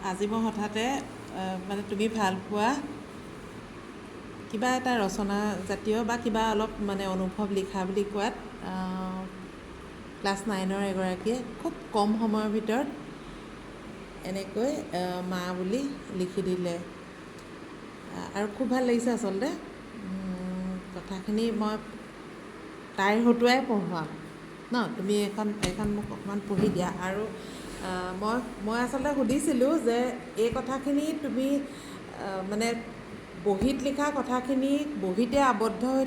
আজি মই হঠাতে মানে তুমি ভাল পোৱা কিবা এটা ৰচনা জাতীয় বা কিবা অলপ মানে অনুভৱ লিখা বুলি কোৱাত ক্লাছ 9ৰ এগৰাকীয়ে খুব কম সময়ৰ ভিতৰত এনেকৈ মা বুলি লিখি দিলে আৰু খুব ভাল লাগিছে আচলতে কথাখিনি মই তাইৰ হতুৱাই পঢ়োৱাম ন তুমি এখন মোক অকণমান পঢ়ি দিয়া আৰু মই আচলতে সুধিছিলোঁ যে এই কথাখিনি তুমি মানে বহীত লিখা কথাখিনি বহীতে আবদ্ধ হৈ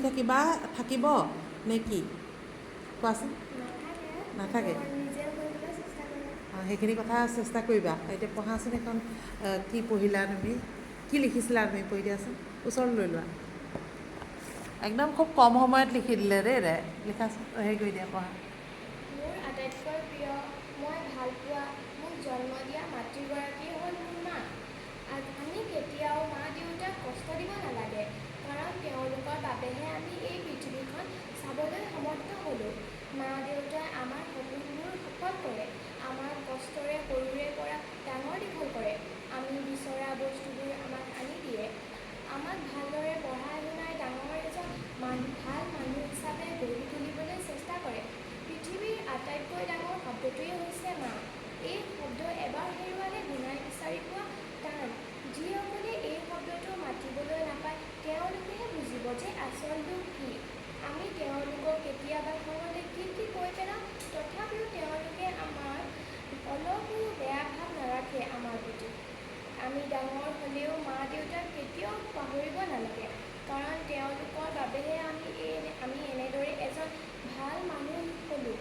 থাকিব নে কি কোৱাচোন নাথাকে সেইখিনি কথা চেষ্টা কৰিবা এতিয়া পঢ়াচোন এখন কি পঢ়িলা তুমি কি লিখিছিলা তুমি পঢ়ি দিয়াচোন ওচৰত লৈ লোৱা একদম খুব কম সময়ত লিখি দিলে দেই লিখাচোন হেৰি কৰি দিয়া পঢ়া মোৰ আটাইতকৈ প্ৰিয় মই ভাল পোৱা মোক জন্ম দিয়া মাতৃগৰাকী হ'ল মোৰ মা আমি কেতিয়াও মা দেউতাক কষ্ট দিব নালাগে কাৰণ তেওঁলোকৰ বাবেহে আমি এই পৃথিৱীখন চাবলৈ সমৰ্থ হ'লোঁ মা দেউতাই আমাৰ সপোনবোৰ সফল কৰে আমাৰ কষ্টৰে সৰুৰে পৰা ডাঙৰ দীঘল কৰে আমি বিচৰা বস্তুবোৰ আমাক আনি দিয়ে আমাক ভালদৰে পঢ়াই শুনাই ডাঙৰ এজন ভাল মানুহ হিচাপে গঢ়ি তুলিবলৈ চেষ্টা কৰে পৃথিৱীৰ আটাইতকৈ ডাঙৰ শব্দটোৱেই হৈছে মা এই শব্দ এবাৰ হেৰুৱালে গুণাই বিচাৰি পোৱা টান যিসকলে এই শব্দটো মাতিবলৈ নাপায় তেওঁলোকেহে বুজিব যে আচল দুখ কি আমি তেওঁলোকক কেতিয়াবা খঙতে কি কৈ পেলাওঁ তথাপিও তেওঁলোকে আমাৰ অলপো বেয়া ভাৱ নাৰাখে আমাৰ প্ৰতি আমি ডাঙৰ হ'লেও মা দেউতাক কেতিয়াও পাহৰিব নালাগে কাৰণ তেওঁলোকৰ বাবেহে আমি এনেদৰে এজন ভাল মানুহ হ'লোঁ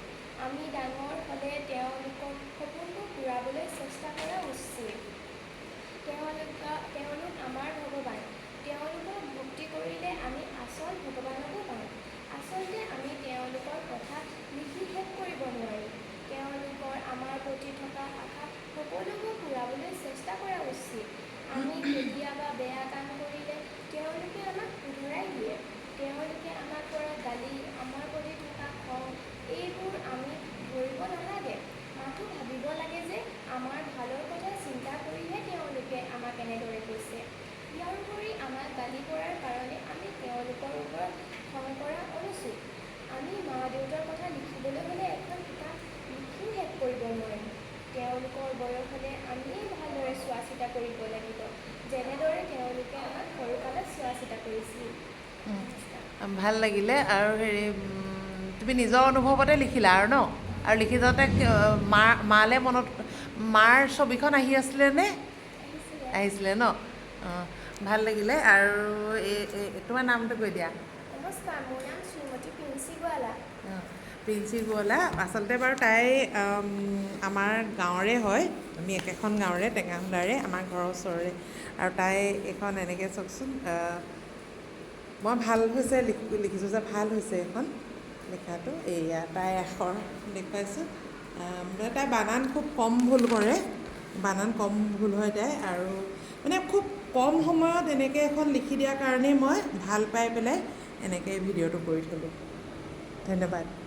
আমি ডাঙৰ হ'লে তেওঁলোকৰ সপোনবোৰ পূৰাবলৈ চেষ্টা কৰা উচিত তেওঁলোক আমাৰ ভগৱান তেওঁলোকক ভক্তি কৰিলে আমি আচল ভগৱানকো পাওঁ আচলতে আমি তেওঁলোকৰ কথা লিখি শেষ কৰিব নোৱাৰোঁ তেওঁলোকৰ আমাৰ প্ৰতি থকা আশা সকলোবোৰ পূৰাবলৈ চেষ্টা কৰা উচিত আমি কেতিয়াবা বেয়া কাম কৰিলে তেওঁলোকে আমাক শুধৰাই দিয়ে তেওঁলোকে আমাক কৰা গালি আমাৰ প্ৰতি থকা খং এইবোৰ আমি ধৰিব নালাগে মাথো ভাবিব লাগে যে আমাৰ ভালৰ কথা চিন্তা কৰিহে তেওঁলোকে আমাক এনেদৰে কৈছে ইয়াৰোপৰি আমাক গালি কৰাৰ কাৰণে আমি তেওঁলোকৰ ওপৰত খং কৰা অনুচিত আমি মা দেউতাৰ কথা লিখিবলৈ হ'লে এখন কিতাপ লিখিও শেষ কৰিব নোৱাৰিম তেওঁলোকৰ বয়স হ'লে আমিয়েই ভালদৰে চোৱা চিতা কৰিব লাগিব যেনেদৰে তেওঁলোকে আমাক সৰুকালত চোৱা চিতা কৰিছিল ভাল লাগিলে আৰু হেৰি তুমি নিজৰ অনুভৱতে লিখিলা আৰু ন আৰু লিখি যাওঁতে মালে মনত মাৰ ছবিখন আছিলে নে আহিছিলে ন ভাল লাগিলে আৰু তোমাৰ নামটো কৈ দিয়া নমস্কাৰ মোৰ নাম শ্ৰীমতী প্ৰিন্সি গোৱালা প্ৰিন্সি গোৱালা আচলতে বাৰু তাই আমাৰ গাঁৱৰে হয় আমি একেখন গাঁৱৰে টেঙাহোলাৰে আমাৰ ঘৰৰ ওচৰৰে আৰু তাই এইখন এনেকৈ চাওকচোন মই ভাল হৈছে লিখিছোঁ যে ভাল হৈছে এইখন লিখাটো এয়া তাই আখৰ দেখুৱাইছোঁ মানে তাই বানান খুব কম ভুল কৰে বানান কম ভুল হয় তাই আৰু মানে খুব কম সময়ত এনেকৈ এখন লিখি দিয়াৰ কাৰণেই মই ভাল পাই পেলাই এনেকৈ ভিডিঅ'টো কৰি থ'লোঁ ধন্যবাদ